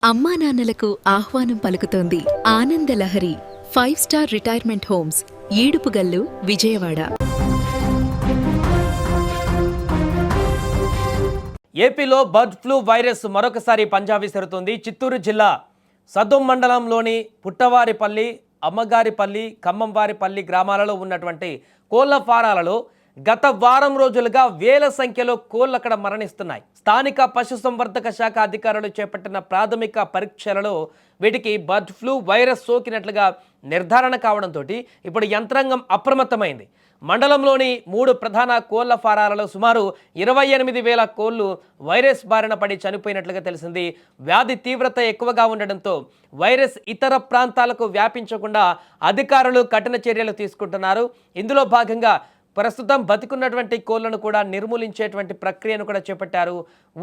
అమ్మా నాన్నలకు ఆహ్వానం పలుకుతోంది Ananda Lahari 5 star retirement homes Edupugallu Vijayawada. ఏపీలో బర్డ్ ఫ్లూ వైరస్ మరొకసారి పంజా విసురుతోంది. చిత్తూరు జిల్లా సదుం మండలంలోని పుట్టవారిపల్లి, అమ్మగారిపల్లి, ఖమ్మంవారిపల్లి గ్రామాలలో ఉన్నటువంటి కోళ్ల ఫారాలలో గత వారం రోజులుగా వేల సంఖ్యలో కోళ్లు అక్కడ మరణిస్తున్నాయి. స్థానిక పశుసంవర్ధక శాఖ అధికారులు చేపట్టిన ప్రాథమిక పరీక్షలలో వీటికి బర్డ్ ఫ్లూ వైరస్ సోకినట్లుగా నిర్ధారణ కావడంతో ఇప్పుడు యంత్రాంగం అప్రమత్తమైంది. మండలంలోని 3 ప్రధాన కోళ్ల ఫారాలలో సుమారు 28,000 కోళ్లు వైరస్ బారిన పడి చనిపోయినట్లుగా తెలిసింది. వ్యాధి తీవ్రత ఎక్కువగా ఉండడంతో వైరస్ ఇతర ప్రాంతాలకు వ్యాపించకుండా అధికారులు కఠిన చర్యలు తీసుకుంటున్నారు. ఇందులో భాగంగా ప్రస్తుతం బతికున్నటువంటి కోళ్లను కూడా నిర్మూలించేటువంటి ప్రక్రియను కూడా చేపట్టారు.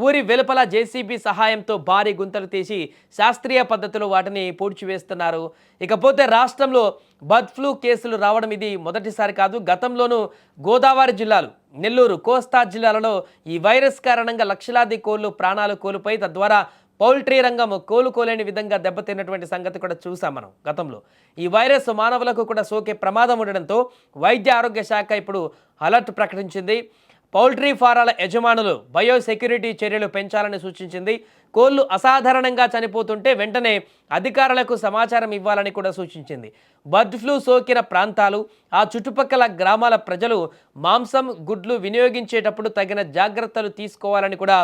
ఊరి వెలుపల జేసీబీ సహాయంతో భారీ గుంతలు తీసి శాస్త్రీయ పద్ధతిలో వాటిని పూడ్చివేస్తున్నారు. ఇకపోతే రాష్ట్రంలో బర్డ్ ఫ్లూ కేసులు రావడం ఇది మొదటిసారి కాదు. గతంలోనూ గోదావరి జిల్లాలు, నెల్లూరు, కోస్తా జిల్లాలలో ఈ వైరస్ కారణంగా లక్షలాది కోళ్లు ప్రాణాలు కోల్పోయి తద్వారా పౌల్ట్రీ రంగం కోలుకోలేని విధంగా దెబ్బతిన్నటువంటి సంగతి కూడా చూసాం మనం గతంలో. ఈ వైరస్ మానవులకు కూడా సోకే ప్రమాదం ఉండడంతో వైద్య ఆరోగ్య శాఖ ఇప్పుడు అలర్ట్ ప్రకటించింది. పౌల్ట్రీ ఫారాల యజమానులు బయోసెక్యూరిటీ చర్యలు పెంచాలని సూచించింది. కోళ్లు అసాధారణంగా చనిపోతుంటే వెంటనే అధికారులకు సమాచారం ఇవ్వాలని కూడా సూచించింది. బర్డ్ ఫ్లూ సోకిన ప్రాంతాలు, ఆ చుట్టుపక్కల గ్రామాల ప్రజలు మాంసం, గుడ్లు వినియోగించేటప్పుడు తగిన జాగ్రత్తలు తీసుకోవాలని కూడా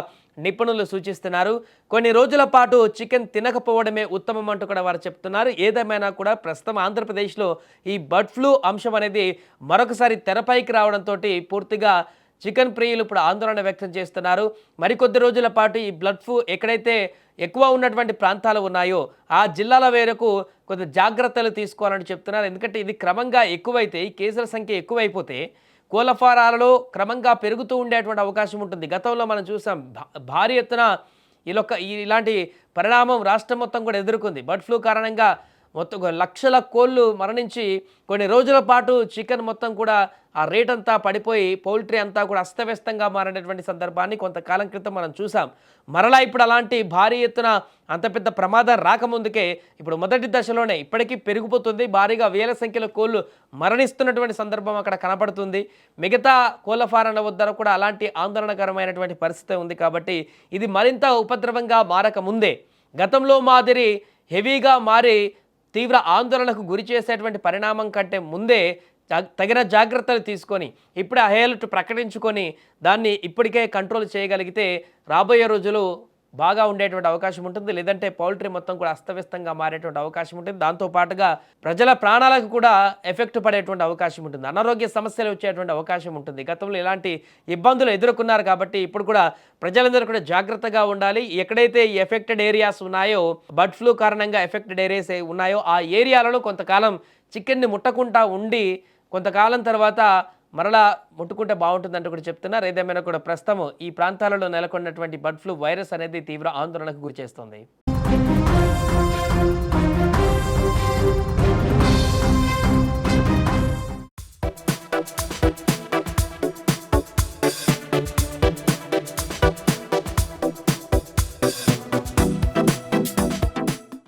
నిపుణులు సూచిస్తున్నారు. కొన్ని రోజుల పాటు చికెన్ తినకపోవడమే ఉత్తమం అంటూ కూడా వారు చెప్తున్నారు. ఏదేమైనా కూడా ప్రస్తుతం ఆంధ్రప్రదేశ్లో ఈ బర్డ్ ఫ్లూ అంశం అనేది మరొకసారి తెరపైకి రావడంతో పూర్తిగా చికెన్ ప్రియులు ఇప్పుడు ఆందోళన వ్యక్తం చేస్తున్నారు. మరికొద్ది రోజుల పాటు ఈ బర్డ్ ఫ్లూ ఎక్కడైతే ఎక్కువ ఉన్నటువంటి ప్రాంతాలు ఉన్నాయో ఆ జిల్లాల వేరకు కొంత జాగ్రత్తలు తీసుకోవాలని చెప్తున్నారు. ఎందుకంటే ఇది క్రమంగా ఎక్కువైతే, ఈ కేసుల సంఖ్య ఎక్కువైపోతే కోళ్ల ఫారాలలో క్రమంగా పెరుగుతూ ఉండేటువంటి అవకాశం ఉంటుంది. గతంలో మనం చూసాం భారీ ఎత్తున ఇలాంటి పరిణామం రాష్ట్రం మొత్తం కూడా ఎదుర్కొంది. బర్డ్ ఫ్లూ కారణంగా మొత్తం లక్షల కోళ్ళు మరణించి కొన్ని రోజుల పాటు చికెన్ మొత్తం కూడా ఆ రేట్ అంతా పడిపోయి పౌల్ట్రీ అంతా కూడా అస్తవ్యస్తంగా మారినటువంటి సందర్భాన్ని కొంతకాలం క్రితం మనం చూసాం. మరలా ఇప్పుడు అలాంటి భారీ ఎత్తున అంత పెద్ద ప్రమాదం రాకముందుకే ఇప్పుడు మొదటి దశలోనే ఇప్పటికీ పెరిగిపోతుంది. భారీగా వేల సంఖ్యలో కోళ్ళు మరణిస్తున్నటువంటి సందర్భం అక్కడ కనపడుతుంది. మిగతా కోళ్ల ఫారాల వద్ద కూడా అలాంటి ఆందోళనకరమైనటువంటి పరిస్థితి ఉంది. కాబట్టి ఇది మరింత ఉపద్రవంగా మారక ముందే గతంలో మాదిరి హెవీగా మారి తీవ్ర ఆందోళనకు గురి చేసేటువంటి పరిణామం కంటే ముందే తగిన జాగ్రత్తలు తీసుకొని ఇప్పుడే అలర్ట్ ప్రకటించుకొని దాన్ని ఇప్పటికే కంట్రోల్ చేయగలిగితే రాబోయే రోజులు బాగా ఉండేటువంటి అవకాశం ఉంటుంది. లేదంటే పౌల్ట్రీ మొత్తం కూడా అస్తవ్యస్తంగా మారేటువంటి అవకాశం ఉంటుంది. దాంతోపాటుగా ప్రజల ప్రాణాలకు కూడా ఎఫెక్ట్ పడేటువంటి అవకాశం ఉంటుంది. అనారోగ్య సమస్యలు వచ్చేటువంటి అవకాశం ఉంటుంది. గతంలో ఇలాంటి ఇబ్బందులు ఎదుర్కొన్నారు కాబట్టి ఇప్పుడు కూడా ప్రజలందరూ కూడా జాగ్రత్తగా ఉండాలి. ఎక్కడైతే ఈ ఎఫెక్టెడ్ ఏరియాస్ ఉన్నాయో, బర్డ్ ఫ్లూ కారణంగా ఎఫెక్టెడ్ ఏరియాస్ ఉన్నాయో ఆ ఏరియాలలో కొంతకాలం చికెన్ని ముట్టకుండా ఉండి కొంతకాలం తర్వాత మరలా ముట్టుకుంటే బాగుంటుందంటూ కూడా చెప్తున్నారు. ఏదేమైనా కూడా ప్రస్తుతం ఈ ప్రాంతాలలో నెలకొన్నటువంటి బర్డ్ ఫ్లూ వైరస్ అనేది తీవ్ర ఆందోళనకు గురి చేస్తుంది.